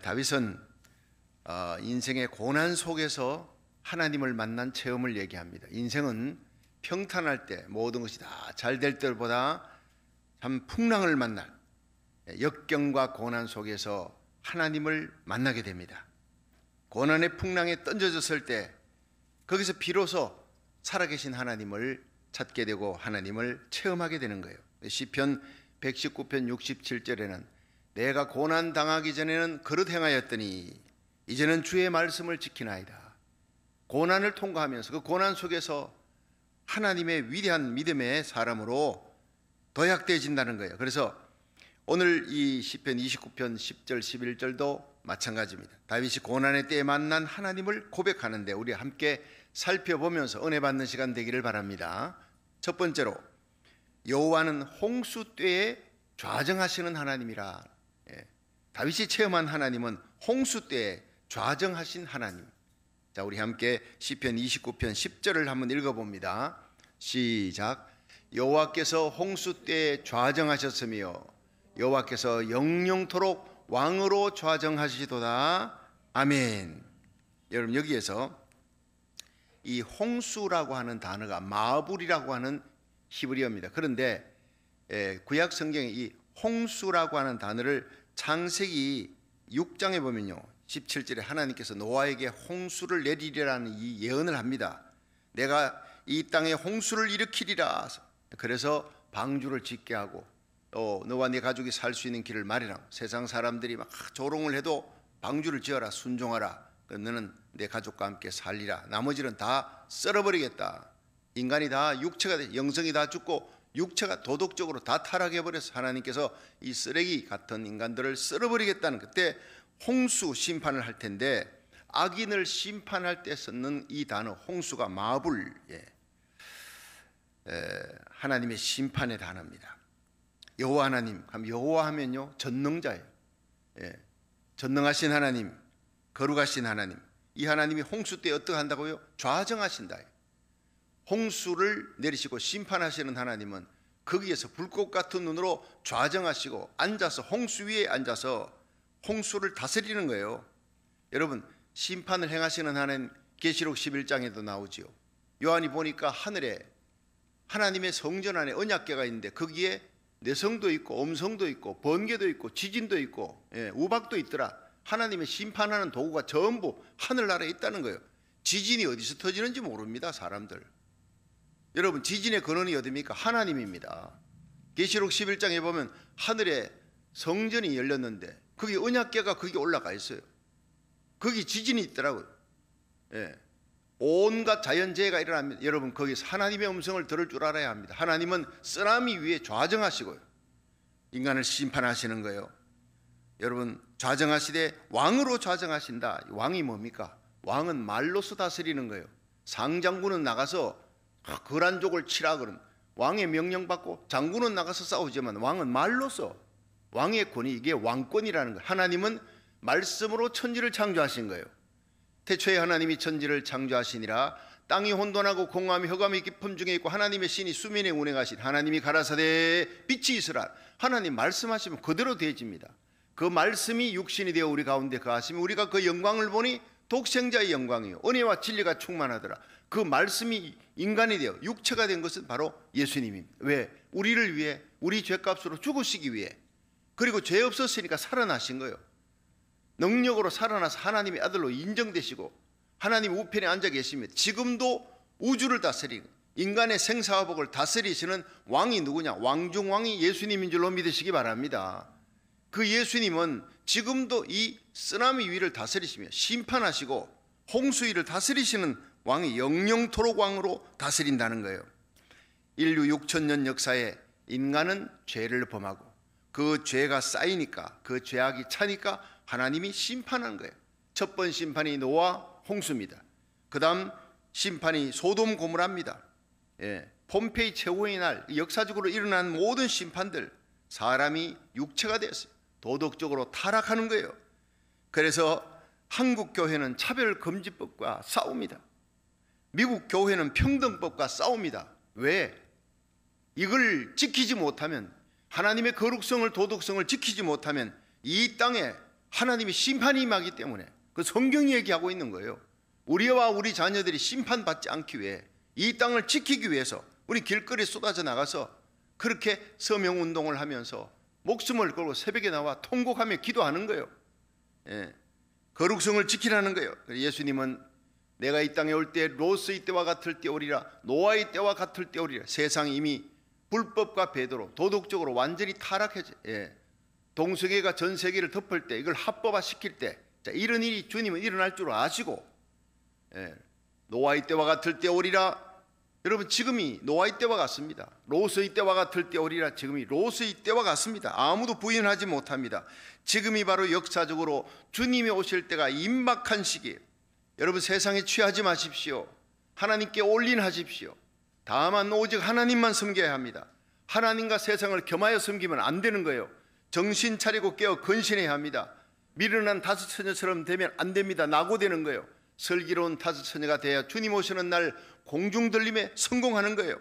다윗은 인생의 고난 속에서 하나님을 만난 체험을 얘기합니다. 인생은 평탄할 때 모든 것이 다 잘 될 때보다 참 풍랑을 만날 역경과 고난 속에서 하나님을 만나게 됩니다. 고난의 풍랑에 던져졌을 때 거기서 비로소 살아계신 하나님을 찾게 되고 하나님을 체험하게 되는 거예요. 시편 119편 67절에는 내가 고난 당하기 전에는 그릇 행하였더니 이제는 주의 말씀을 지키나이다. 고난을 통과하면서 그 고난 속에서 하나님의 위대한 믿음의 사람으로 도약되어진다는 거예요. 그래서 오늘 이 시편 29편 10절 11절도 마찬가지입니다. 다윗이 고난의 때에 만난 하나님을 고백하는데 우리 함께 살펴보면서 은혜 받는 시간 되기를 바랍니다. 첫 번째로 여호와는 홍수 때에 좌정하시는 하나님이라. 다윗이 체험한 하나님은 홍수 때에 좌정하신 하나님. 자, 우리 함께 시편 29편 10절을 한번 읽어봅니다. 시작. 여호와께서 홍수 때에 좌정하셨으며 여호와께서 영영토록 왕으로 좌정하시도다. 아멘. 여러분, 여기에서 이 홍수라고 하는 단어가 마불이라고 하는 히브리어입니다. 그런데 구약 성경에 이 홍수라고 하는 단어를 창세기 6장에 보면요, 17절에 하나님께서 노아에게 홍수를 내리리라는 이 예언을 합니다. 내가 이 땅에 홍수를 일으키리라. 그래서 방주를 짓게 하고 또 너와 네 가족이 살 수 있는 길을 마련하고 세상 사람들이 막 조롱을 해도 방주를 지어라, 순종하라. 너는 내 가족과 함께 살리라. 나머지는 다 썰어버리겠다. 인간이 다 육체가 돼, 영성이 다 죽고 육체가 도덕적으로 다 타락해버려서 하나님께서 이 쓰레기 같은 인간들을 썰어버리겠다는, 그때 홍수 심판을 할 텐데 악인을 심판할 때 쓰는 이 단어 홍수가 마불, 하나님의 심판의 단어입니다. 여호와 하나님, 여호와 하면요 전능자예요. 전능하신 하나님, 거룩하신 하나님, 이 하나님이 홍수 때 어떻게 한다고요? 좌정하신다. 홍수를 내리시고 심판하시는 하나님은 거기에서 불꽃 같은 눈으로 좌정하시고 앉아서 홍수 위에 앉아서 홍수를 다스리는 거예요. 여러분, 심판을 행하시는 하나님 계시록 11장에도 나오지요. 요한이 보니까 하늘에 하나님의 성전 안에 언약궤가 있는데 거기에 내성도 있고 음성도 있고 번개도 있고 지진도 있고 우박도 있더라. 하나님의 심판하는 도구가 전부 하늘나라에 있다는 거예요. 지진이 어디서 터지는지 모릅니다, 사람들. 여러분, 지진의 근원이 어디입니까? 하나님입니다. 계시록 11장에 보면 하늘에 성전이 열렸는데 거기 언약궤가 거기 올라가 있어요. 거기 지진이 있더라고요. 온갖 자연재해가 일어나면 여러분 거기서 하나님의 음성을 들을 줄 알아야 합니다. 하나님은 쓰나미 위에 좌정하시고요, 인간을 심판하시는 거예요. 여러분, 좌정하시되 왕으로 좌정하신다. 왕이 뭡니까? 왕은 말로서 다스리는 거예요. 상장군은 나가서 거란족을 치라 그러면 왕의 명령 받고, 장군은 나가서 싸우지만 왕은 말로서, 왕의 권위, 이게 왕권이라는 거예요. 하나님은 말씀으로 천지를 창조하신 거예요. 태초에 하나님이 천지를 창조하시니라. 땅이 혼돈하고 공허함이 흑암이 깊음 중에 있고 하나님의 신이 수면에 운행하신 하나님이 가라사대 빛이 있으라. 하나님 말씀하시면 그대로 되어집니다. 그 말씀이 육신이 되어 우리 가운데 거하시면 우리가 그 영광을 보니 독생자의 영광이요 은혜와 진리가 충만하더라. 그 말씀이 인간이 되어 육체가 된 것은 바로 예수님입니다. 왜? 우리를 위해, 우리 죄값으로 죽으시기 위해, 그리고 죄 없었으니까 살아나신 거예요. 능력으로 살아나서 하나님의 아들로 인정되시고 하나님 우편에 앉아 계시며 지금도 우주를 다스리는, 인간의 생사화복을 다스리시는 왕이 누구냐? 왕중왕이 예수님인 줄로 믿으시기 바랍니다. 그 예수님은 지금도 이 쓰나미 위를 다스리시며 심판하시고 홍수 위를 다스리시는 왕이 영영토록 왕으로 다스린다는 거예요. 인류 6천년 역사에 인간은 죄를 범하고 그 죄가 쌓이니까, 그 죄악이 차니까 하나님이 심판한 거예요. 첫 번 심판이 노아 홍수입니다. 그 다음 심판이 소돔 고모라입니다. 폼페이 최후의 날, 역사적으로 일어난 모든 심판들, 사람이 육체가 되었어요. 도덕적으로 타락하는 거예요. 그래서 한국 교회는 차별금지법과 싸웁니다. 미국 교회는 평등법과 싸웁니다. 왜? 이걸 지키지 못하면, 하나님의 거룩성을, 도덕성을 지키지 못하면 이 땅에 하나님의 심판이 임하기 때문에 그 성경이 얘기하고 있는 거예요. 우리와 우리 자녀들이 심판받지 않기 위해 이 땅을 지키기 위해서 우리 길거리에 쏟아져 나가서 그렇게 서명운동을 하면서 목숨을 걸고 새벽에 나와 통곡하며 기도하는 거예요. 거룩성을 지키라는 거예요. 예수님은 내가 이 땅에 올 때 롯의 때와 같을 때 오리라, 노아의 때와 같을 때 오리라. 세상이 이미 불법과 배도로 도덕적으로 완전히 타락해져. 동성애가 전 세계를 덮을 때, 이걸 합법화 시킬 때, 이런 일이 주님은 일어날 줄 아시고 노아의 때와 같을 때 오리라. 여러분, 지금이 노아의 때와 같습니다. 롯의 때와 같을 때 오리라. 지금이 롯의 때와 같습니다. 아무도 부인하지 못합니다. 지금이 바로 역사적으로 주님이 오실 때가 임박한 시기예요. 여러분, 세상에 취하지 마십시오. 하나님께 올인하십시오. 다만 오직 하나님만 섬겨야 합니다. 하나님과 세상을 겸하여 섬기면 안 되는 거예요. 정신 차리고 깨어 근신해야 합니다. 미련한 다섯 처녀처럼 되면 안 됩니다. 낙오되는 거예요. 슬기로운 다섯 처녀가 돼야 주님 오시는 날 공중들림에 성공하는 거예요.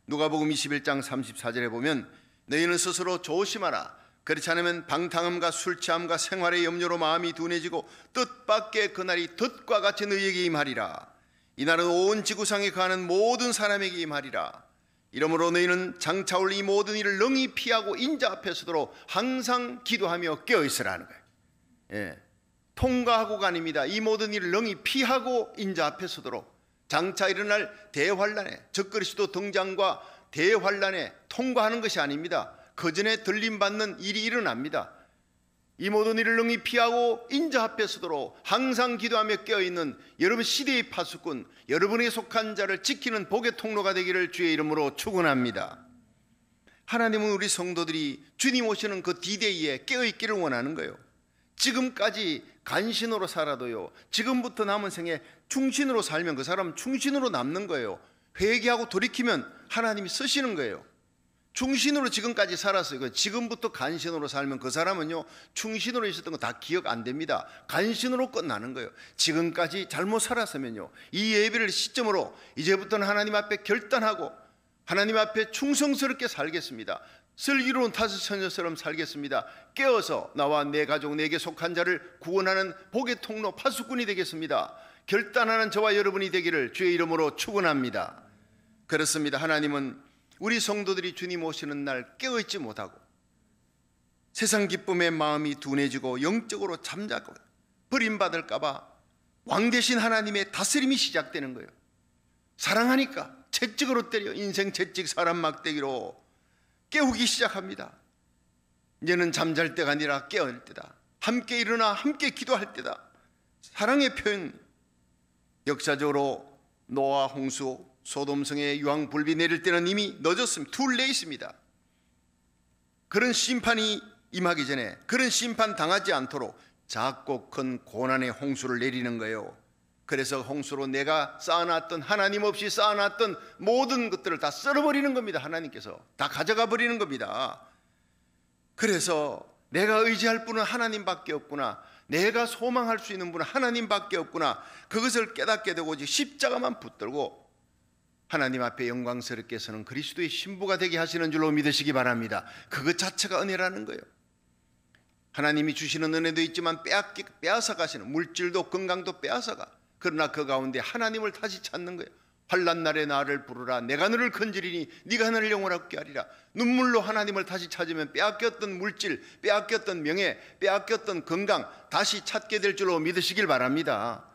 누가복음 21장 34절에 보면 너희는 스스로 조심하라. 그렇지 않으면 방탕함과 술취함과 생활의 염려로 마음이 둔해지고 뜻밖의 그날이 덫과 같이 너희에게 임하리라. 이날은 온 지구상에 거하는 모든 사람에게 임하리라. 이러므로 너희는 장차 올 이 모든 일을 능히 피하고 인자 앞에 서도록 항상 기도하며 깨어있으라는 거예요. 통과하고가 아닙니다. 이 모든 일을 능히 피하고 인자 앞에 서도록 장차 일어날 대환란에, 적그리스도 등장과 대환란에 통과하는 것이 아닙니다. 그 전에 들림받는 일이 일어납니다. 이 모든 일을 능히 피하고 인자 앞에 서도록 항상 기도하며 깨어있는 여러분 시대의 파수꾼, 여러분에 속한 자를 지키는 복의 통로가 되기를 주의 이름으로 축원합니다. 하나님은 우리 성도들이 주님 오시는 그 디데이에 깨어있기를 원하는 거예요. 지금까지 간신으로 살아도요, 지금부터 남은 생에 충신으로 살면 그 사람은 충신으로 남는 거예요. 회개하고 돌이키면 하나님이 쓰시는 거예요. 충신으로 지금까지 살았어요. 지금부터 간신으로 살면 그 사람은요, 충신으로 있었던 거 다 기억 안 됩니다. 간신으로 끝나는 거예요. 지금까지 잘못 살았으면요, 이 예배를 시점으로 이제부터는 하나님 앞에 결단하고 하나님 앞에 충성스럽게 살겠습니다. 슬기로운 다섯 처녀처럼 살겠습니다. 깨어서 나와 내 가족, 내게 속한 자를 구원하는 복의 통로 파수꾼이 되겠습니다. 결단하는 저와 여러분이 되기를 주의 이름으로 축원합니다. 그렇습니다. 하나님은 우리 성도들이 주님 오시는 날 깨어있지 못하고 세상 기쁨에 마음이 둔해지고 영적으로 잠자고 버림받을까 봐 왕 대신 하나님의 다스림이 시작되는 거예요. 사랑하니까 채찍으로 때려, 인생 채찍 사람 막대기로 깨우기 시작합니다. 이제는 잠잘 때가 아니라 깨어날 때다. 함께 일어나 함께 기도할 때다. 사랑의 표현, 역사적으로 노아 홍수, 소돔성에 유황 불비 내릴 때는 이미 늦었습니다. too late입니다. 그런 심판이 임하기 전에, 그런 심판 당하지 않도록 작고 큰 고난의 홍수를 내리는 거예요. 그래서 홍수로 내가 쌓아놨던, 하나님 없이 쌓아놨던 모든 것들을 다 썰어버리는 겁니다. 하나님께서 다 가져가 버리는 겁니다. 그래서 내가 의지할 분은 하나님밖에 없구나, 내가 소망할 수 있는 분은 하나님밖에 없구나, 그것을 깨닫게 되고 십자가만 붙들고 하나님 앞에 영광스럽게 서는 그리스도의 신부가 되게 하시는 줄로 믿으시기 바랍니다. 그것 자체가 은혜라는 거예요. 하나님이 주시는 은혜도 있지만 빼앗아 가시는, 물질도 건강도 빼앗아가, 그러나 그 가운데 하나님을 다시 찾는 거예요. 환난 날에 나를 부르라, 내가 너를 건지리니 네가 너를 영원하게 하리라. 눈물로 하나님을 다시 찾으면 빼앗겼던 물질, 빼앗겼던 명예, 빼앗겼던 건강 다시 찾게 될 줄로 믿으시길 바랍니다.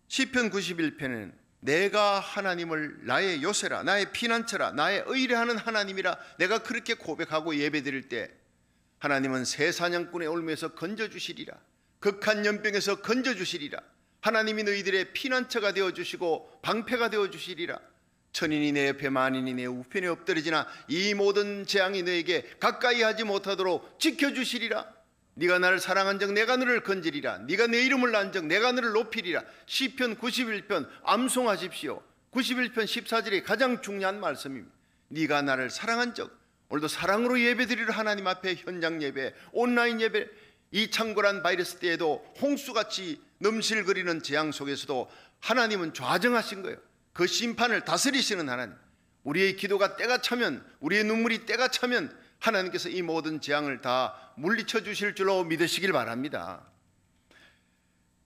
시편 91편은 내가 하나님을 나의 요새라, 나의 피난처라, 나의 의뢰하는 하나님이라 내가 그렇게 고백하고 예배드릴 때 하나님은 새 사냥꾼의 올무에서 건져주시리라, 극한 연병에서 건져주시리라. 하나님이 너희들의 피난처가 되어주시고 방패가 되어주시리라. 천인이 내 옆에 만인이 내 우편에 엎드리지나 이 모든 재앙이 너에게 가까이 하지 못하도록 지켜주시리라. 네가 나를 사랑한 적 내가 너를 건지리라. 네가 내 이름을 난 적 내가 너를 높이리라. 시편 91편 암송하십시오. 91편 14절이 가장 중요한 말씀입니다. 네가 나를 사랑한 적, 오늘도 사랑으로 예배드리러 하나님 앞에 현장 예배, 온라인 예배, 이 창궐한 바이러스 때에도 홍수같이 넘실거리는 재앙 속에서도 하나님은 좌정하신 거예요. 그 심판을 다스리시는 하나님. 우리의 기도가 때가 차면, 우리의 눈물이 때가 차면 하나님께서 이 모든 재앙을 다 물리쳐 주실 줄로 믿으시길 바랍니다.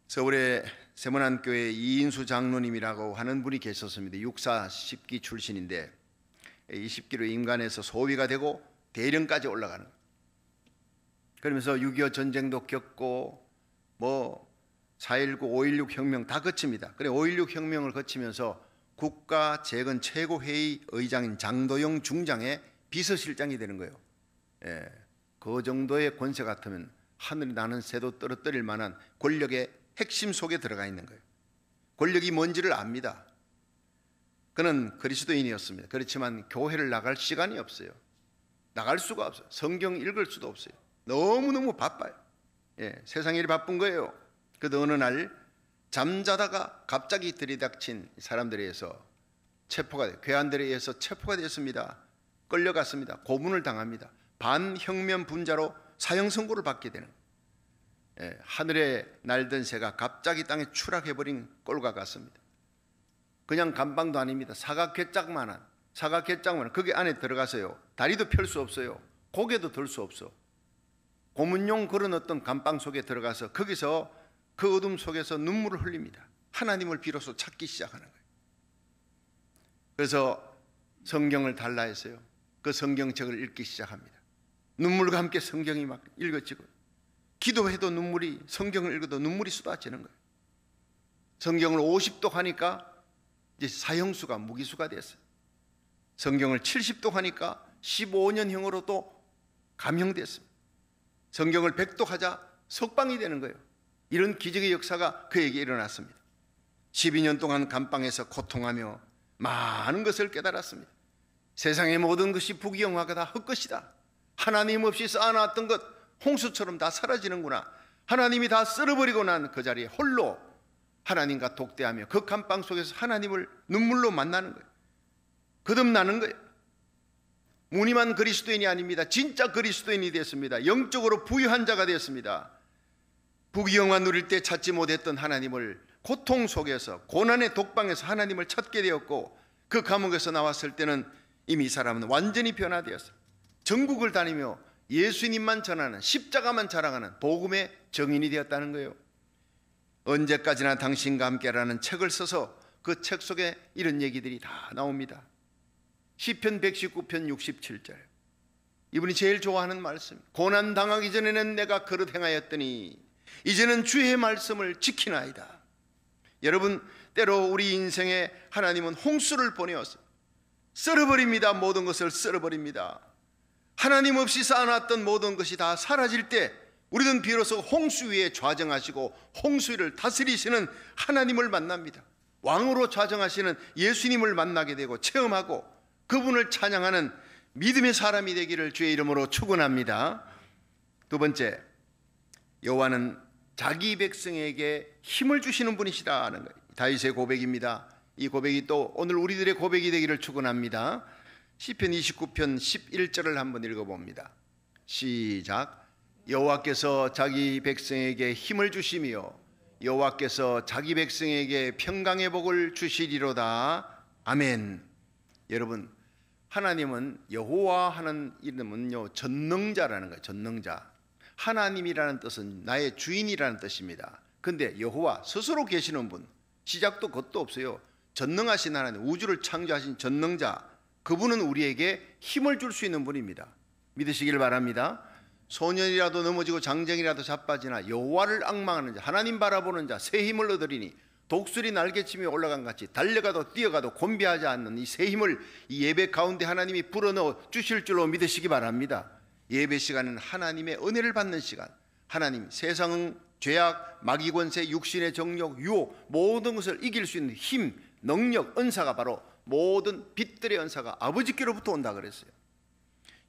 서울의 세문안교회 이인수 장로님이라고 하는 분이 계셨습니다. 육사 10기 출신인데 20기로 임관에서 소위가 되고 대령까지 올라가는 거예요. 그러면서 6.25 전쟁도 겪고 4.19, 5.16 혁명 다 거칩니다. 그래 5.16 혁명을 거치면서 국가 재건 최고회의 의장인 장도영 중장의 비서실장이 되는 거예요. 그 정도의 권세 같으면 하늘이 나는 새도 떨어뜨릴 만한 권력의 핵심 속에 들어가 있는 거예요. 권력이 뭔지를 압니다. 그는 그리스도인이었습니다. 그렇지만 교회를 나갈 시간이 없어요. 나갈 수가 없어요. 성경 읽을 수도 없어요. 너무너무 바빠요. 세상 일이 바쁜 거예요. 그래도 어느 날 잠자다가 갑자기 들이닥친 사람들에 의해서 괴한들에 의해서 체포가 됐습니다. 끌려갔습니다. 고문을 당합니다. 반혁명 분자로 사형 선고를 받게 되는 거예요. 하늘에 날던 새가 갑자기 땅에 추락해버린 꼴과 같습니다. 그냥 감방도 아닙니다. 사각개짝만한 거기 안에 들어가서요, 다리도 펼 수 없어요. 고개도 들 수 없어. 고문용 그런 어떤 감방 속에 들어가서 거기서 그 어둠 속에서 눈물을 흘립니다. 하나님을 비로소 찾기 시작하는 거예요. 그래서 성경을 달라해서요, 그 성경책을 읽기 시작합니다. 눈물과 함께 성경이 막 읽어지고, 기도해도 눈물이, 성경을 읽어도 눈물이 쏟아지는 거예요. 성경을 50도 하니까 이제 사형수가 무기수가 됐어요. 성경을 70도 하니까 15년형으로 또 감형됐습니다. 성경을 100도 하자 석방이 되는 거예요. 이런 기적의 역사가 그에게 일어났습니다. 12년 동안 감방에서 고통하며 많은 것을 깨달았습니다. 세상의 모든 것이 부귀영화가 다 헛것이다. 하나님 없이 쌓아놨던 것 홍수처럼 다 사라지는구나. 하나님이 다 쓸어버리고 난 그 자리에 홀로 하나님과 독대하며 그 감방 속에서 하나님을 눈물로 만나는 거예요. 거듭나는 거예요. 무늬만 그리스도인이 아닙니다. 진짜 그리스도인이 됐습니다. 영적으로 부유한 자가 됐습니다. 부귀영화 누릴 때 찾지 못했던 하나님을 고통 속에서, 고난의 독방에서 하나님을 찾게 되었고, 그 감옥에서 나왔을 때는 이미 이 사람은 완전히 변화되었어요. 전국을 다니며 예수님만 전하는, 십자가만 자랑하는 복음의 정인이 되었다는 거예요. 언제까지나 당신과 함께라는 책을 써서 그 책 속에 이런 얘기들이 다 나옵니다. 시편 119편 67절, 이분이 제일 좋아하는 말씀. 고난 당하기 전에는 내가 그릇 행하였더니 이제는 주의 말씀을 지키나이다. 여러분, 때로 우리 인생에 하나님은 홍수를 보내어서 썰어버립니다. 모든 것을 썰어버립니다. 하나님 없이 쌓아놨던 모든 것이 다 사라질 때 우리는 비로소 홍수 위에 좌정하시고 홍수를 다스리시는 하나님을 만납니다. 왕으로 좌정하시는 예수님을 만나게 되고 체험하고 그분을 찬양하는 믿음의 사람이 되기를 주의 이름으로 축원합니다. 두 번째, 여호와는 자기 백성에게 힘을 주시는 분이시라는 거예요. 다윗의 고백입니다. 이 고백이 또 오늘 우리들의 고백이 되기를 축원합니다. 시편 29편 11절을 한번 읽어봅니다. 시작. 여호와께서 자기 백성에게 힘을 주시며 여호와께서 자기 백성에게 평강의 복을 주시리로다. 아멘. 여러분, 하나님은, 여호와 하는 이름은요, 전능자라는 거예요. 전능자. 하나님이라는 뜻은 나의 주인이라는 뜻입니다. 근데 여호와 스스로 계시는 분, 시작도 겉도 없어요. 전능하신 하나님, 우주를 창조하신 전능자, 그분은 우리에게 힘을 줄 수 있는 분입니다. 믿으시길 바랍니다. 소년이라도 넘어지고 장정이라도 자빠지나 여호와를 앙망하는 자, 하나님 바라보는 자, 새 힘을 얻으리니 독수리 날개치며 올라간 같이 달려가도 뛰어가도 곤비하지 않는 이 새 힘을 이 예배 가운데 하나님이 불어넣어 주실 줄로 믿으시기 바랍니다. 예배 시간은 하나님의 은혜를 받는 시간. 하나님, 세상은 죄악, 마귀 권세, 육신의 정욕, 유혹, 모든 것을 이길 수 있는 힘, 능력, 은사가 바로 모든 빛들의 은사가 아버지께로부터 온다 그랬어요.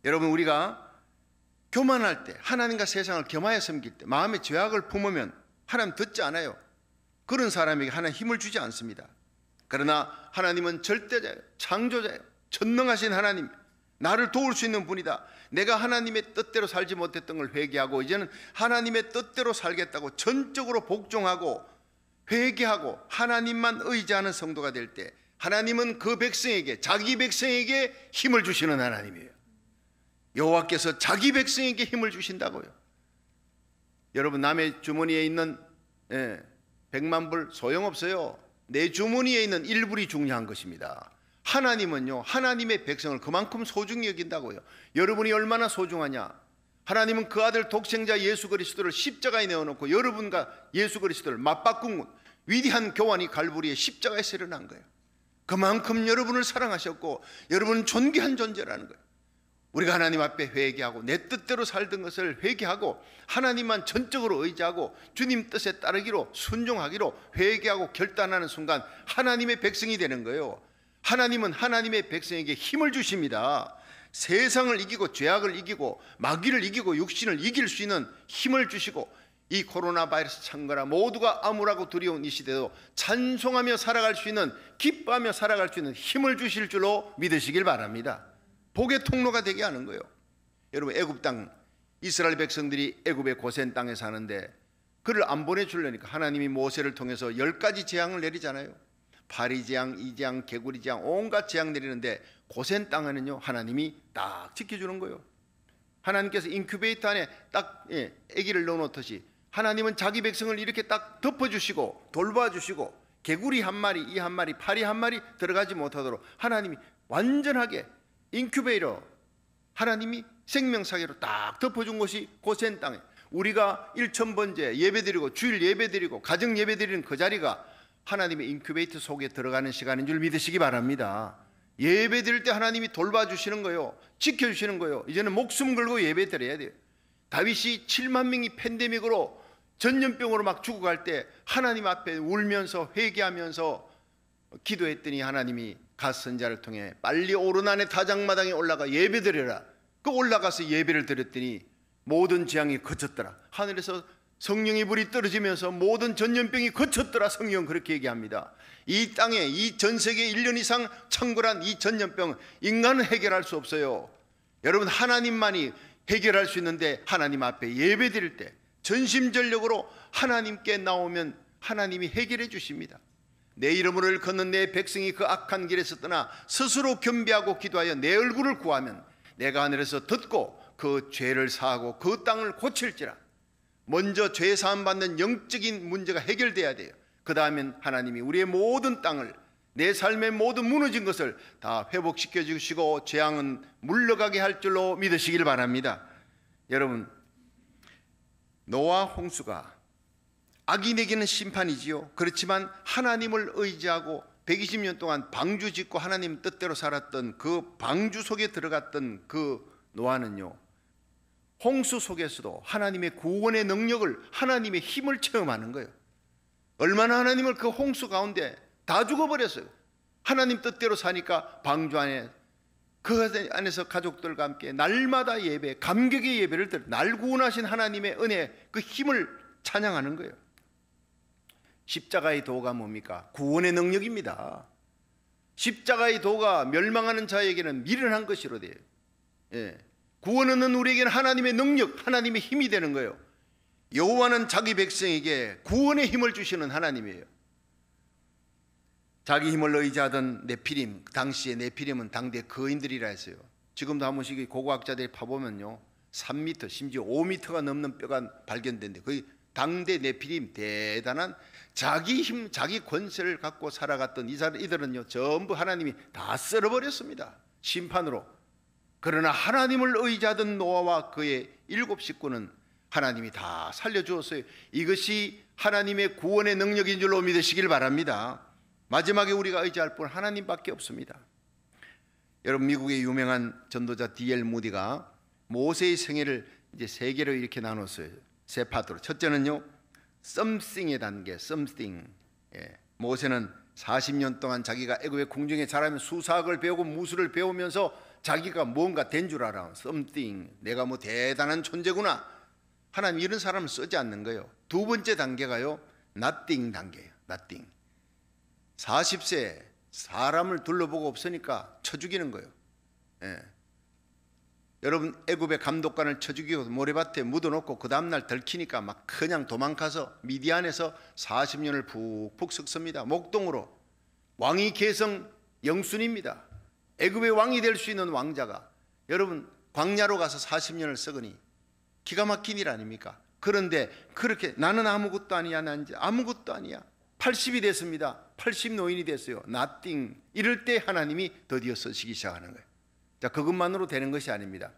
여러분, 우리가 교만할 때, 하나님과 세상을 겸하여 섬길 때, 마음에 죄악을 품으면 하나님 듣지 않아요. 그런 사람에게 하나님 힘을 주지 않습니다. 그러나 하나님은 절대자예요. 창조자예요. 전능하신 하나님, 나를 도울 수 있는 분이다. 내가 하나님의 뜻대로 살지 못했던 걸 회개하고 이제는 하나님의 뜻대로 살겠다고 전적으로 복종하고 회개하고 하나님만 의지하는 성도가 될 때 하나님은 그 백성에게, 자기 백성에게 힘을 주시는 하나님이에요. 여호와께서 자기 백성에게 힘을 주신다고요. 여러분, 남의 주머니에 있는 100만 불 소용없어요. 내 주머니에 있는 1불이 중요한 것입니다. 하나님은요, 하나님의 백성을 그만큼 소중히 여긴다고요. 여러분이 얼마나 소중하냐? 하나님은 그 아들 독생자 예수 그리스도를 십자가에 내어놓고 여러분과 예수 그리스도를 맞바꾼 위대한 교환이 갈보리의 십자가에서 일어난 거예요. 그만큼 여러분을 사랑하셨고 여러분은 존귀한 존재라는 거예요. 우리가 하나님 앞에 회개하고 내 뜻대로 살던 것을 회개하고 하나님만 전적으로 의지하고 주님 뜻에 따르기로 순종하기로 회개하고 결단하는 순간 하나님의 백성이 되는 거예요. 하나님은 하나님의 백성에게 힘을 주십니다. 세상을 이기고 죄악을 이기고 마귀를 이기고 육신을 이길 수 있는 힘을 주시고 이 코로나 바이러스 창거나 모두가 암울하고 두려운 이 시대도 찬송하며 살아갈 수 있는, 기뻐하며 살아갈 수 있는 힘을 주실 줄로 믿으시길 바랍니다. 복의 통로가 되게 하는 거예요. 여러분, 애굽 땅, 이스라엘 백성들이 애굽의 고센 땅에 사는데 그를 안 보내주려니까 하나님이 모세를 통해서 10가지 재앙을 내리잖아요. 파리 재앙, 이재앙, 개구리 재앙, 온갖 재앙 내리는데 고센 땅에는요 하나님이 딱 지켜주는 거예요. 하나님께서 인큐베이터 안에 딱 아기를 넣어놓듯이 하나님은 자기 백성을 이렇게 딱 덮어주시고 돌봐주시고 개구리 한 마리, 이 한 마리, 파리 한 마리 들어가지 못하도록 하나님이 완전하게 인큐베이터, 하나님이 생명사계로 딱 덮어준 것이 고센 땅에, 우리가 1000번째 예배드리고 주일 예배드리고 가정 예배드리는 그 자리가 하나님의 인큐베이터 속에 들어가는 시간인 줄 믿으시기 바랍니다. 예배드릴 때 하나님이 돌봐주시는 거예요. 지켜주시는 거예요. 이제는 목숨 걸고 예배드려야 돼요. 다윗이 7만 명이 팬데믹으로 전염병으로 막 죽어갈 때 하나님 앞에 울면서 회개하면서 기도했더니 하나님이 갓 선자를 통해 빨리 오르난의 타작마당에 올라가 예배드려라. 그 올라가서 예배를 드렸더니 모든 재앙이 그쳤더라. 하늘에서 성령의 불이 떨어지면서 모든 전염병이 그쳤더라. 성경은 그렇게 얘기합니다. 이 땅에, 이 전 세계 1년 이상 창궐한 이 전염병, 인간은 해결할 수 없어요. 여러분, 하나님만이 해결할 수 있는데 하나님 앞에 예배 드릴 때 전심전력으로 하나님께 나오면 하나님이 해결해 주십니다. 내 이름을 걷는 내 백성이 그 악한 길에서 떠나 스스로 겸비하고 기도하여 내 얼굴을 구하면 내가 하늘에서 듣고 그 죄를 사하고 그 땅을 고칠지라. 먼저 죄 사함 받는 영적인 문제가 해결돼야 돼요. 그 다음엔 하나님이 우리의 모든 땅을, 내 삶의 모든 무너진 것을 다 회복시켜 주시고 재앙은 물러가게 할 줄로 믿으시길 바랍니다. 여러분, 노아 홍수가 악인에게는 심판이지요. 그렇지만 하나님을 의지하고 120년 동안 방주 짓고 하나님 뜻대로 살았던 그 방주 속에 들어갔던 그 노아는요, 홍수 속에서도 하나님의 구원의 능력을, 하나님의 힘을 체험하는 거예요. 얼마나 하나님을 그 홍수 가운데 다 죽어버렸어요. 하나님 뜻대로 사니까 방주 안에, 그 안에서 가족들과 함께 날마다 예배, 감격의 예배를 드려 날 구원하신 하나님의 은혜, 그 힘을 찬양하는 거예요. 십자가의 도가 뭡니까? 구원의 능력입니다. 십자가의 도가 멸망하는 자에게는 미련한 것이로 돼요. 구원은 우리에게는 하나님의 능력, 하나님의 힘이 되는 거예요. 여호와는 자기 백성에게 구원의 힘을 주시는 하나님이에요. 자기 힘을 의지하던 네피림, 당시에 네피림은 당대 거인들이라 했어요. 지금도 한 번씩 고고학자들이 파보면요, 3m 심지어 5m가 넘는 뼈가 발견된데 거의 당대 네피림, 대단한 자기 힘, 자기 권세를 갖고 살아갔던 이들은요 전부 하나님이 다 썰어버렸습니다, 심판으로. 그러나 하나님을 의지하던 노아와 그의 7 식구는 하나님이 다 살려주었어요. 이것이 하나님의 구원의 능력인 줄로 믿으시길 바랍니다. 마지막에 우리가 의지할 분은 하나님밖에 없습니다. 여러분, 미국의 유명한 전도자 D.L. 무디가 모세의 생애를 이제 3개로 이렇게 나눴어요. 3파트로. 첫째는요, something의 단계, something. 모세는 40년 동안 자기가 애굽의 궁정에 자라면 수사학을 배우고 무술을 배우면서 자기가 뭔가 된 줄 알아. something. 내가 뭐 대단한 존재구나. 하나님 이런 사람을 쓰지 않는 거예요. 2번째 단계가요, nothing 단계예요. nothing. 40세 사람을 둘러보고 없으니까 쳐 죽이는 거예요. 여러분, 애굽의 감독관을 쳐 죽이고 모래밭에 묻어놓고 그 다음날 들키니까 막 그냥 도망가서 미디안에서 40년을 푹푹 썩습니다. 목동으로. 왕이 계성 영순입니다. 애굽의 왕이 될 수 있는 왕자가. 여러분, 광야로 가서 40년을 썩으니 기가 막힌 일 아닙니까? 그런데 그렇게 나는 아무것도 아니야, 난 이제 아무것도 아니야, 80이 됐습니다, 80 노인이 됐어요, nothing, 이럴 때 하나님이 드디어 쓰시기 시작하는 거예요. 자, 그것만으로 되는 것이 아닙니다.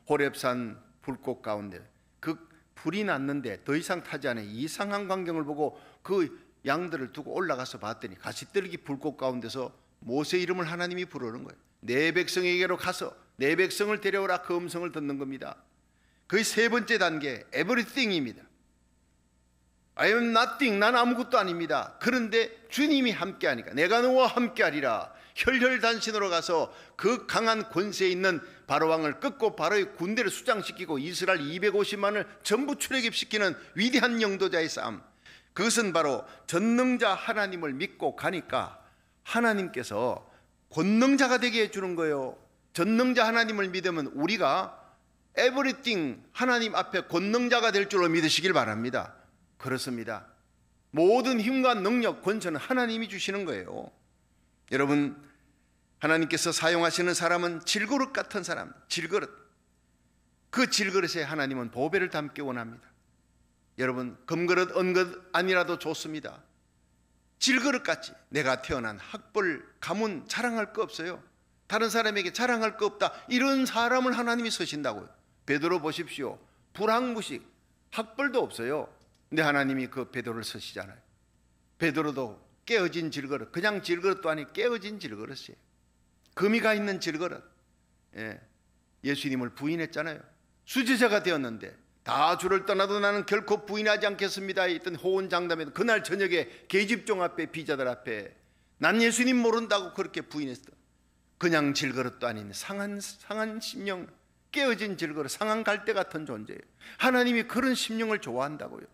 호렙산 불꽃 가운데 그 불이 났는데 더 이상 타지 않은 이상한 광경을 보고 그 양들을 두고 올라가서 봤더니 가시떨기 불꽃 가운데서 모세 이름을 하나님이 부르는 거예요. 내 백성에게로 가서 내 백성을 데려오라, 그 음성을 듣는 겁니다. 그 세 번째 단계, everything입니다. I am nothing, 난 아무것도 아닙니다. 그런데 주님이 함께하니까 내가 너와 함께하리라. 혈혈단신으로 가서 그 강한 권세에 있는 바로왕을 꺾고 바로의 군대를 수장시키고 이스라엘 250만을 전부 출애굽시키는 위대한 영도자의 싸움. 그것은 바로 전능자 하나님을 믿고 가니까 하나님께서 권능자가 되게 해주는 거예요. 전능자 하나님을 믿으면 우리가 everything, 하나님 앞에 권능자가 될 줄로 믿으시길 바랍니다. 그렇습니다. 모든 힘과 능력, 권세는 하나님이 주시는 거예요. 여러분, 하나님께서 사용하시는 사람은 질그릇 같은 사람, 질그릇. 그 질그릇에 하나님은 보배를 담기 원합니다. 여러분, 금그릇, 은그릇 아니라도 좋습니다. 질그릇같이 내가 태어난 학벌, 가문 자랑할 거 없어요. 다른 사람에게 자랑할 거 없다, 이런 사람을 하나님이 쓰신다고요. 베드로 보십시오. 불황무식, 학벌도 없어요. 근데 하나님이 그 베드로를 쓰시잖아요. 베드로도 깨어진 질그릇, 그냥 질그릇도 아니 깨어진 질그릇이에요. 금이가 있는 질그릇. 예수님을 부인했잖아요. 수제자가 되었는데 다 주를 떠나도 나는 결코 부인하지 않겠습니다 했던 호언장담에도 그날 저녁에 계집종 앞에, 비자들 앞에 난 예수님 모른다고 그렇게 부인했어. 그냥 질그릇도 아닌 상한 심령, 깨어진 질그릇, 상한 갈대 같은 존재예요. 하나님이 그런 심령을 좋아한다고요.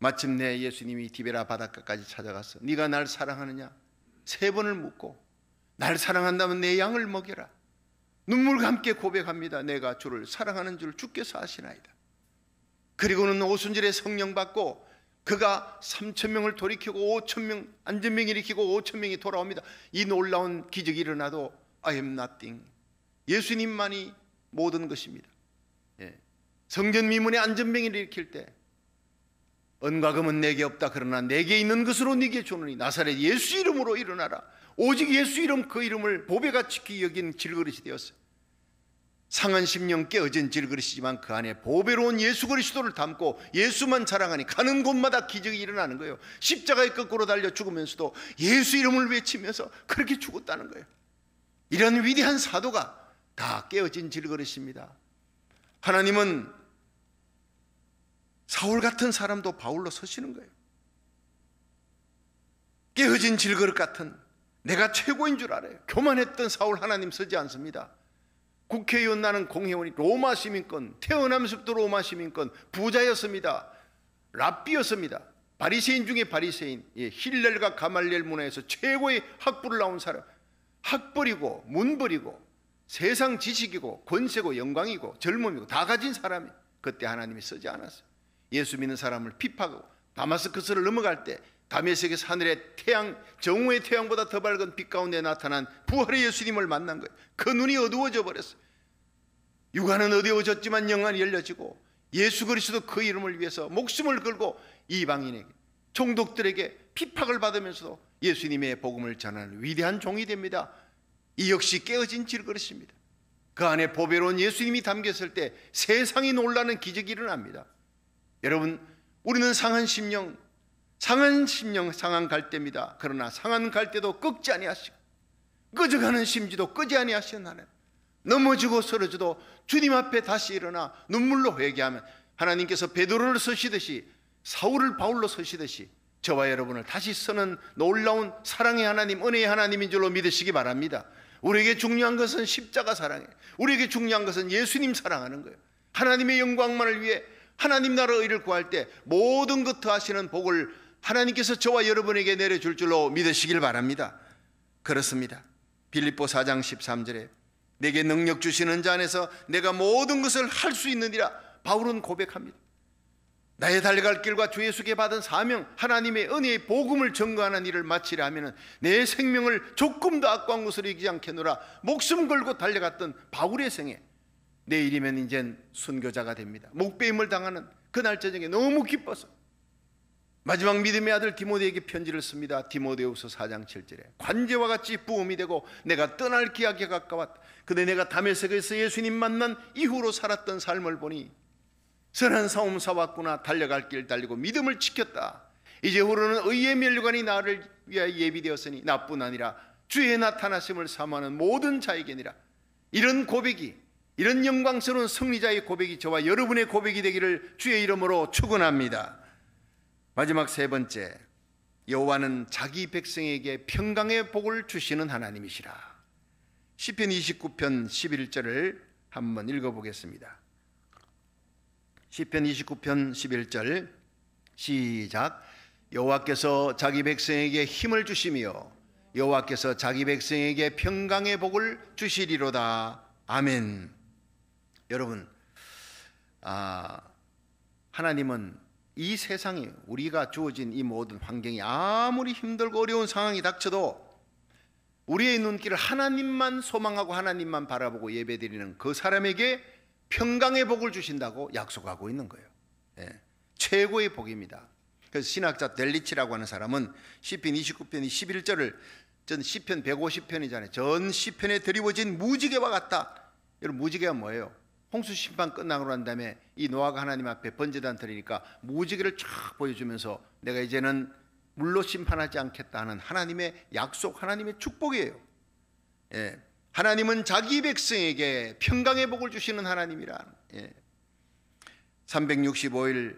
마침내 예수님이 디베라 바닷가까지 찾아가서 네가 날 사랑하느냐 3번을 묻고 날 사랑한다면 내 양을 먹여라. 눈물과 함께 고백합니다. 내가 주를 사랑하는 줄 주께서 아시나이다. 그리고는 오순절에 성령 받고 그가 3,000명을 돌이키고 5,000명, 안전명 일으키고 5,000명이 돌아옵니다. 이 놀라운 기적이 일어나도 I am nothing, 예수님만이 모든 것입니다. 성전 미문에 안전명을 일으킬 때 은과 금은 내게 없다, 그러나 내게 있는 것으로 네게 주노니 나사렛 예수 이름으로 일어나라. 오직 예수 이름, 그 이름을 보배같이 여긴 질그릇이 되었어요. 상한 심령 깨어진 질그릇이지만 그 안에 보배로운 예수 그리스도를 담고 예수만 자랑하니 가는 곳마다 기적이 일어나는 거예요. 십자가에 거꾸로 달려 죽으면서도 예수 이름을 외치면서 그렇게 죽었다는 거예요. 이런 위대한 사도가 다 깨어진 질그릇입니다. 하나님은 사울 같은 사람도 바울로 서시는 거예요. 깨어진 질그릇 같은, 내가 최고인 줄 알아요. 교만했던 사울 하나님 서지 않습니다. 국회의원, 나는 공회의원이 로마 시민권, 태어나면서부터 로마 시민권, 부자였습니다. 랍비였습니다. 바리새인 중에 바리새인, 힐렐과 가말리엘 문화에서 최고의 학부를 나온 사람. 학벌이고 문벌이고 세상 지식이고 권세고 영광이고 젊음이고 다 가진 사람이 그때 하나님이 쓰지 않았어요. 예수 믿는 사람을 핍박하고 다마스커스를 넘어갈 때 다메섹에서 하늘의 태양, 정오의 태양보다 더 밝은 빛 가운데 나타난 부활의 예수님을 만난 거예요. 그 눈이 어두워져 버렸어요. 육안은 어두워졌지만 영안이 열려지고 예수 그리스도 그 이름을 위해서 목숨을 걸고 이방인에게, 총독들에게 핍박을 받으면서도 예수님의 복음을 전하는 위대한 종이 됩니다. 이 역시 깨어진 질그릇입니다. 그 안에 보배로운 예수님이 담겼을 때 세상이 놀라는 기적이 일어납니다. 여러분, 우리는 상한 심령, 상한 갈대입니다. 그러나 상한 갈대도 꺾지 아니하시고 꺼져가는 심지도 끄지 아니하시는 하나님, 넘어지고 쓰러져도 주님 앞에 다시 일어나 눈물로 회개하면 하나님께서 베드로를 쓰시듯이, 사울을 바울로 쓰시듯이 저와 여러분을 다시 쓰는 놀라운 사랑의 하나님, 은혜의 하나님인 줄로 믿으시기 바랍니다. 우리에게 중요한 것은 십자가 사랑이에요. 우리에게 중요한 것은 예수님 사랑하는 거예요. 하나님의 영광만을 위해 하나님 나라 의를 구할 때 모든 것 더하시는 복을 하나님께서 저와 여러분에게 내려줄 줄로 믿으시길 바랍니다. 그렇습니다. 빌립보 4장 13절에 내게 능력 주시는 자 안에서 내가 모든 것을 할 수 있느니라 바울은 고백합니다. 나의 달려갈 길과 주 예수께 받은 사명, 하나님의 은혜의 복음을 증거하는 일을 마치려 하면 내 생명을 조금도 악한 것으로 이기지 않겠노라. 목숨 걸고 달려갔던 바울의 생애, 내일이면 이젠 순교자가 됩니다. 목배임을 당하는 그날 저녁에 너무 기뻐서 마지막 믿음의 아들 디모데에게 편지를 씁니다. 디모데후서 4장 7절에 관제와 같이 부음이 되고 내가 떠날 기약에 가까웠다. 근데 내가 다메섹에서 예수님 만난 이후로 살았던 삶을 보니 선한 싸움 싸웠구나. 달려갈 길 달리고 믿음을 지켰다. 이제후로는 의의 면류관이 나를 위하여 예비되었으니 나뿐 아니라 주의 나타나심을 사모하는 모든 자에게니라. 이런 고백이, 이런 영광스러운 승리자의 고백이 저와 여러분의 고백이 되기를 주의 이름으로 축원합니다. 마지막 세 번째, 여호와는 자기 백성에게 평강의 복을 주시는 하나님이시라. 시편 29편 11절을 한번 읽어보겠습니다. 시편 29편 11절 시작. 여호와께서 자기 백성에게 힘을 주시며 여호와께서 자기 백성에게 평강의 복을 주시리로다. 아멘. 여러분, 하나님은 이 세상에 우리가 주어진 이 모든 환경이 아무리 힘들고 어려운 상황이 닥쳐도 우리의 눈길을 하나님만 소망하고 하나님만 바라보고 예배드리는 그 사람에게 평강의 복을 주신다고 약속하고 있는 거예요. 최고의 복입니다. 그래서 신학자 델리치라고 하는 사람은 시편 29편 11절을 전 시편 150편이잖아요. 전 시편에 드리워진 무지개와 같다. 여러분, 무지개가 뭐예요? 홍수 심판 끝나고 난 다음에 이 노아가 하나님 앞에 번제단 드리니까 무지개를 쫙 보여주면서 내가 이제는 물로 심판하지 않겠다 하는 하나님의 약속, 하나님의 축복이에요. 하나님은 자기 백성에게 평강의 복을 주시는 하나님이라. 365일,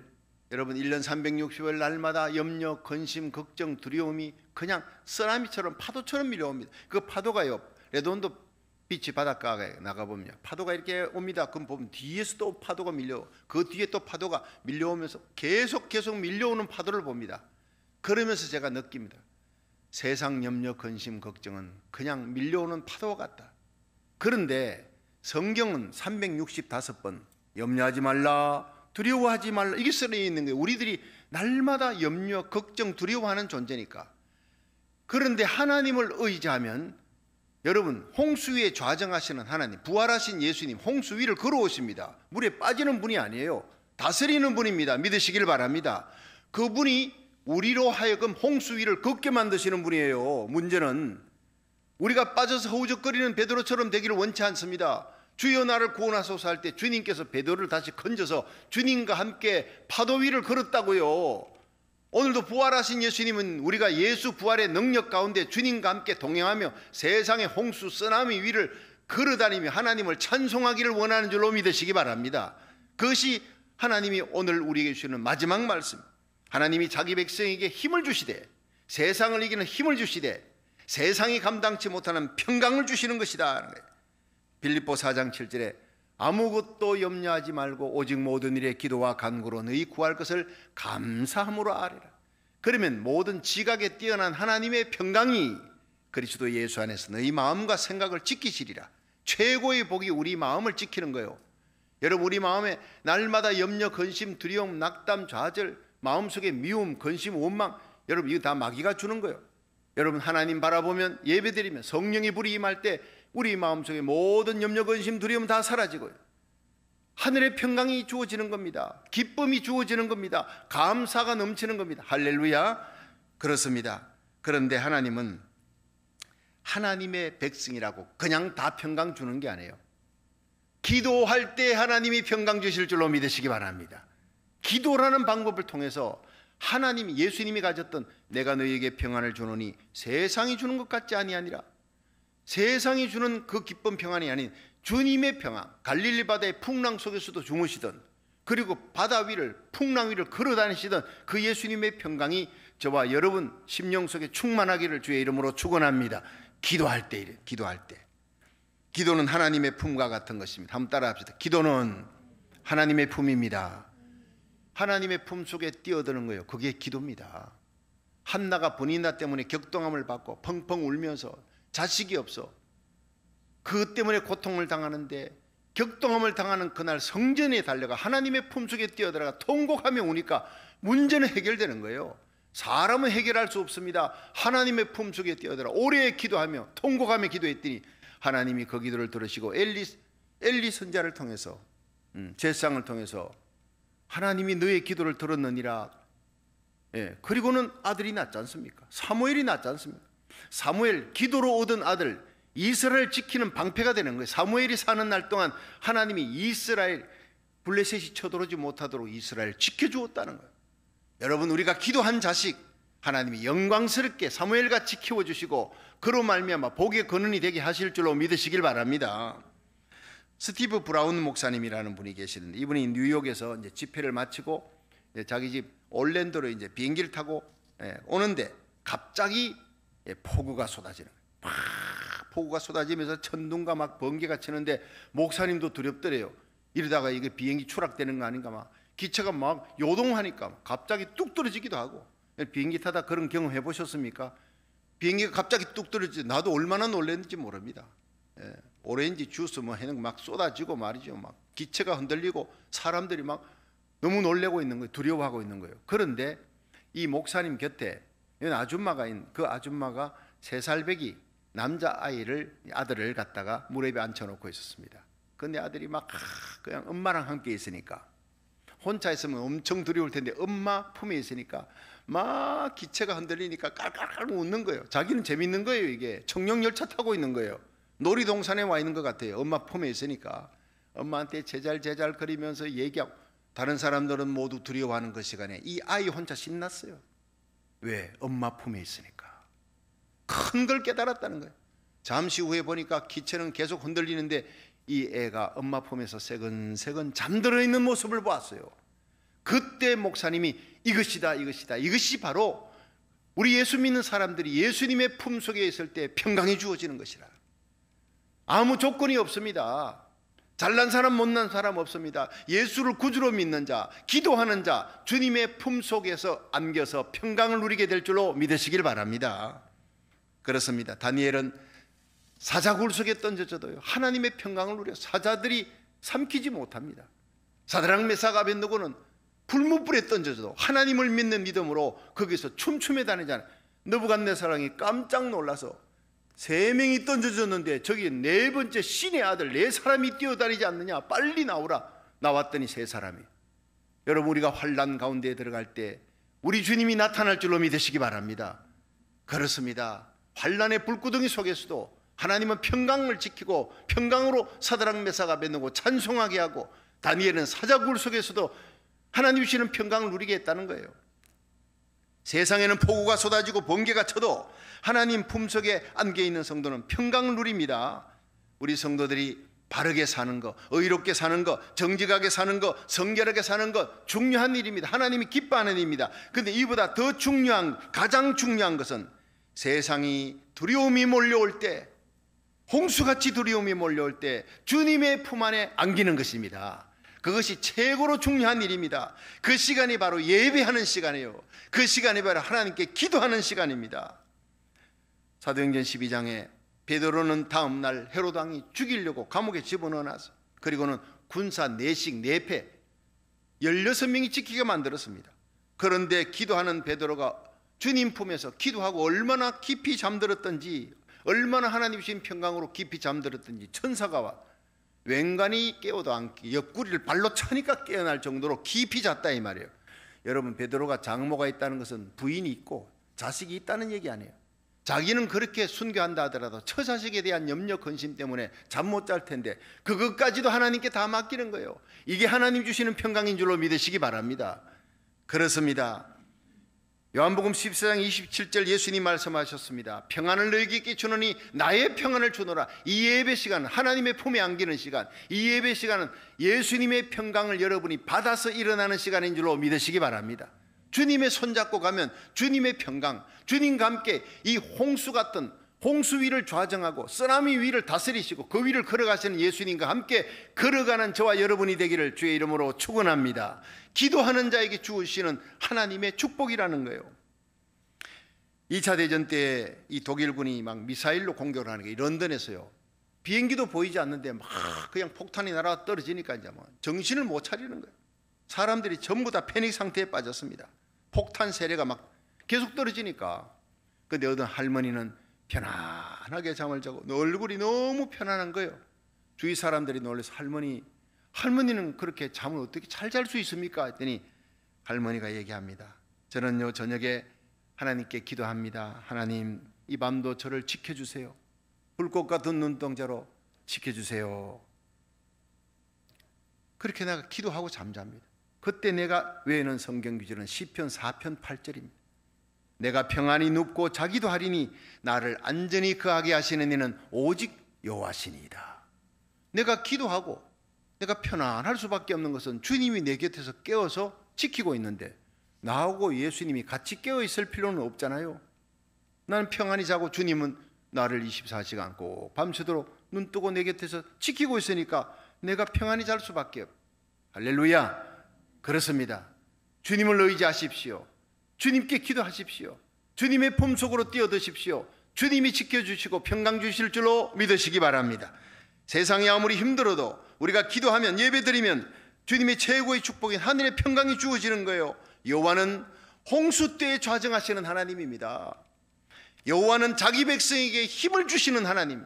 여러분 1년 365일 날마다 염려, 근심, 걱정, 두려움이 그냥 쓰나미처럼 파도처럼 밀려옵니다. 그 파도가요, 레돈도 비치 바닷가에 나가보면 파도가 이렇게 옵니다. 그럼 보면 뒤에서 또 파도가 밀려, 그 뒤에 또 파도가 밀려오면서 계속 밀려오는 파도를 봅니다. 그러면서 제가 느낍니다. 세상 염려, 근심, 걱정은 그냥 밀려오는 파도와 같다. 그런데 성경은 365번 염려하지 말라, 두려워하지 말라, 이게 쓰여 있는 거예요. 우리들이 날마다 염려, 걱정, 두려워하는 존재니까. 그런데 하나님을 의지하면, 여러분, 홍수 위에 좌정하시는 하나님, 부활하신 예수님 홍수 위를 걸어오십니다. 물에 빠지는 분이 아니에요. 다스리는 분입니다. 믿으시길 바랍니다. 그분이 우리로 하여금 홍수 위를 걷게 만드시는 분이에요. 문제는 우리가 빠져서 허우적거리는 베드로처럼 되기를 원치 않습니다. 주여 나를 구원하소서 할 때 주님께서 베드로를 다시 건져서 주님과 함께 파도 위를 걸었다고요. 오늘도 부활하신 예수님은 우리가 예수 부활의 능력 가운데 주님과 함께 동행하며 세상의 홍수, 쓰나미 위를 걸어다니며 하나님을 찬송하기를 원하는 줄로 믿으시기 바랍니다. 그것이 하나님이 오늘 우리에게 주시는 마지막 말씀. 하나님이 자기 백성에게 힘을 주시되, 세상을 이기는 힘을 주시되, 세상이 감당치 못하는 평강을 주시는 것이다. 빌립보 4장 7절에 아무것도 염려하지 말고 오직 모든 일에 기도와 간구로 너희 구할 것을 감사함으로 아뢰라. 그러면 모든 지각에 뛰어난 하나님의 평강이 그리스도 예수 안에서 너희 마음과 생각을 지키시리라. 최고의 복이 우리 마음을 지키는 거예요. 여러분, 우리 마음에 날마다 염려, 근심, 두려움, 낙담, 좌절, 마음속에 미움, 근심, 원망, 여러분 이거 다 마귀가 주는 거예요. 여러분, 하나님 바라보면, 예배드리면, 성령의 불이 임할 때 우리 마음속에 모든 염려, 근심, 두려움 다 사라지고요, 하늘의 평강이 주어지는 겁니다. 기쁨이 주어지는 겁니다. 감사가 넘치는 겁니다. 할렐루야. 그렇습니다. 그런데 하나님은 하나님의 백성이라고 그냥 다 평강 주는 게 아니에요. 기도할 때 하나님이 평강 주실 줄로 믿으시기 바랍니다. 기도라는 방법을 통해서 하나님이, 예수님이 가졌던 내가 너희에게 평안을 주노니 세상이 주는 것 같지 아니하니라, 세상이 주는 그 기쁜 평안이 아닌 주님의 평안, 갈릴리 바다의 풍랑 속에서도 주무시던, 그리고 바다 위를, 풍랑 위를 걸어다니시던 그 예수님의 평강이 저와 여러분 심령 속에 충만하기를 주의 이름으로 축원합니다. 기도할 때 이래, 기도할 때. 기도는 하나님의 품과 같은 것입니다. 한번 따라 합시다. 기도는 하나님의 품입니다. 하나님의 품 속에 뛰어드는 거예요. 그게 기도입니다. 한나가 분이나 때문에 격동함을 받고 펑펑 울면서 자식이 없어, 그것 때문에 고통을 당하는데 격동함을 당하는 그날 성전에 달려가 하나님의 품속에 뛰어들어가 통곡하며 우니까 문제는 해결되는 거예요. 사람은 해결할 수 없습니다. 하나님의 품속에 뛰어들어 오래 기도하며 통곡하며 기도했더니 하나님이 그 기도를 들으시고 엘리 선지자를 통해서 제사장을 통해서 하나님이 너의 기도를 들었느니라. 그리고는 아들이 낳지 않습니까? 사무엘이 낳지 않습니까? 사무엘, 기도로 얻은 아들, 이스라엘 지키는 방패가 되는 거예요. 사무엘이 사는 날 동안 하나님이 이스라엘, 블레셋이 쳐들어오지 못하도록 이스라엘 지켜주었다는 거예요. 여러분, 우리가 기도한 자식 하나님이 영광스럽게 사무엘같이 키워주시고 그로 말미암아 복의 근원이 되게 하실 줄로 믿으시길 바랍니다. 스티브 브라운 목사님이라는 분이 계시는데, 이분이 뉴욕에서 이제 집회를 마치고 이제 자기 집 올랜도로 이제 비행기를 타고 오는데 갑자기 폭우가 쏟아지는 거예요. 막 폭우가 쏟아지면서 천둥과 막 번개가 치는데 목사님도 두렵더래요. 이러다가 이게 비행기 추락되는 거 아닌가, 막 기체가 막 요동하니까 갑자기 뚝 떨어지기도 하고. 비행기 타다 그런 경험 해보셨습니까? 비행기가 갑자기 뚝 떨어지지, 나도 얼마나 놀랐는지 모릅니다. 오렌지 주스 뭐 해는 막 쏟아지고 말이죠. 막 기체가 흔들리고 사람들이 막 너무 놀래고 있는 거예요. 두려워하고 있는 거예요. 그런데 이 목사님 곁에 아줌마가 그 아줌마가 3살배기 남자 아들을 갖다가 무릎에 앉혀놓고 있었습니다. 근데 아들이 막 그냥 엄마랑 함께 있으니까, 혼자 있으면 엄청 두려울 텐데 엄마 품에 있으니까 막 기체가 흔들리니까 깔깔깔 웃는 거예요. 자기는 재밌는 거예요. 이게 청룡열차 타고 있는 거예요. 놀이동산에 와 있는 것 같아요. 엄마 품에 있으니까 엄마한테 제잘제잘 거리면서 얘기하고, 다른 사람들은 모두 두려워하는 그 시간에 이 아이 혼자 신났어요. 왜? 엄마 품에 있으니까. 큰 걸 깨달았다는 거예요. 잠시 후에 보니까 기체는 계속 흔들리는데 이 애가 엄마 품에서 새근새근 잠들어 있는 모습을 보았어요. 그때 목사님이 이것이다, 이것이 바로 우리 예수 믿는 사람들이 예수님의 품속에 있을 때 평강이 주어지는 것이라. 아무 조건이 없습니다. 잘난 사람 못난 사람 없습니다. 예수를 구주로 믿는 자, 기도하는 자, 주님의 품속에서 안겨서 평강을 누리게 될 줄로 믿으시길 바랍니다. 그렇습니다. 다니엘은 사자굴 속에 던져져도요 하나님의 평강을 누려 사자들이 삼키지 못합니다. 사드락 메삭 아벤느고는 불못불에 던져져도 하나님을 믿는 믿음으로 거기서 춤추며 다니잖아요. 느부갓네살이 깜짝 놀라서 3명이 던져졌는데 저기 4번째 신의 아들 4사람이 뛰어다니지 않느냐, 빨리 나오라. 나왔더니 3사람이. 여러분, 우리가 환난 가운데 들어갈 때 우리 주님이 나타날 줄로 믿으시기 바랍니다. 그렇습니다. 환난의 불구덩이 속에서도 하나님은 평강을 지키고 평강으로 사드락 메삭 아벤느고 찬송하게 하고, 다니엘은 사자굴 속에서도 하나님 주시는 평강을 누리게 했다는 거예요. 세상에는 폭우가 쏟아지고 번개가 쳐도 하나님 품속에 안겨있는 성도는 평강을 누립니다. 우리 성도들이 바르게 사는 것, 의롭게 사는 것, 정직하게 사는 것, 성결하게 사는 것 중요한 일입니다. 하나님이 기뻐하는 일입니다. 그런데 이보다 더 중요한, 가장 중요한 것은 세상이 두려움이 몰려올 때, 홍수같이 두려움이 몰려올 때 주님의 품 안에 안기는 것입니다. 그것이 최고로 중요한 일입니다. 그 시간이 바로 예배하는 시간이에요. 그 시간이 바로 하나님께 기도하는 시간입니다. 사도행전 12장에 베드로는 다음 날 헤롯 왕이 죽이려고 감옥에 집어넣어놔서, 그리고는 군사 내식 내패 16명이 지키게 만들었습니다. 그런데 기도하는 베드로가 주님 품에서 기도하고 얼마나 깊이 잠들었던지, 얼마나 하나님 주신 평강으로 깊이 잠들었던지 천사가 와 웬간히 깨워도 않게 옆구리를 발로 차니까 깨어날 정도로 깊이 잤다 이 말이에요. 여러분, 베드로가 장모가 있다는 것은 부인이 있고 자식이 있다는 얘기 아니에요. 자기는 그렇게 순교한다 하더라도 처자식에 대한 염려 근심 때문에 잠 못 잘 텐데 그것까지도 하나님께 다 맡기는 거예요. 이게 하나님 주시는 평강인 줄로 믿으시기 바랍니다. 그렇습니다. 요한복음 14장 27절 예수님 말씀하셨습니다. 평안을 너희에게 주노니 나의 평안을 주노라. 이 예배 시간은 하나님의 품에 안기는 시간, 이 예배 시간은 예수님의 평강을 여러분이 받아서 일어나는 시간인 줄로 믿으시기 바랍니다. 주님의 손잡고 가면 주님의 평강, 주님과 함께 이 홍수 같은 홍수 위를 좌정하고 쓰나미 위를 다스리시고 그 위를 걸어가시는 예수님과 함께 걸어가는 저와 여러분이 되기를 주의 이름으로 축원합니다. 기도하는 자에게 주시는 하나님의 축복이라는 거예요. 2차 대전 때 이 독일군이 막 미사일로 공격을 하는 게 런던에서요, 비행기도 보이지 않는데 막 그냥 폭탄이 날아 떨어지니까 이제 뭐 정신을 못 차리는 거예요. 사람들이 전부 다 패닉 상태에 빠졌습니다. 폭탄 세례가 막 계속 떨어지니까. 근데 어떤 할머니는 편안하게 잠을 자고 얼굴이 너무 편안한 거예요. 주위 사람들이 놀라서 할머니는 그렇게 잠을 어떻게 잘 잘 수 있습니까? 했더니 할머니가 얘기합니다. 저는요 저녁에 하나님께 기도합니다. 하나님, 이 밤도 저를 지켜주세요. 불꽃 같은 눈동자로 지켜주세요. 그렇게 내가 기도하고 잠잡니다. 그때 내가 외우는 성경 구절은 시편 4편 8절입니다. 내가 평안히 눕고 자기도 하리니 나를 안전히 거하게 하시는 이는 오직 여호와시니이다. 내가 기도하고 내가 편안할 수밖에 없는 것은 주님이 내 곁에서 깨워서 지키고 있는데 나하고 예수님이 같이 깨어 있을 필요는 없잖아요. 나는 평안히 자고 주님은 나를 24시간 꼭 밤새도록 눈 뜨고 내 곁에서 지키고 있으니까 내가 평안히 잘 수밖에 없어요. 할렐루야. 그렇습니다. 주님을 의지하십시오. 주님께 기도하십시오. 주님의 품속으로 뛰어드십시오. 주님이 지켜주시고 평강 주실 줄로 믿으시기 바랍니다. 세상이 아무리 힘들어도 우리가 기도하면 예배드리면 주님의 최고의 축복인 하늘의 평강이 주어지는 거예요. 여호와는 홍수 때에 좌정하시는 하나님입니다. 여호와는 자기 백성에게 힘을 주시는 하나님,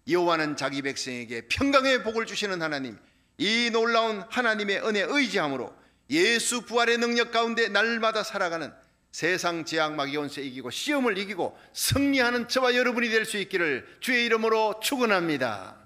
여호와는 자기 백성에게 평강의 복을 주시는 하나님, 이 놀라운 하나님의 은혜에 의지함으로 예수 부활의 능력 가운데 날마다 살아가는 세상 재앙 마귀온세 이기고 시험을 이기고 승리하는 저와 여러분이 될 수 있기를 주의 이름으로 축원합니다.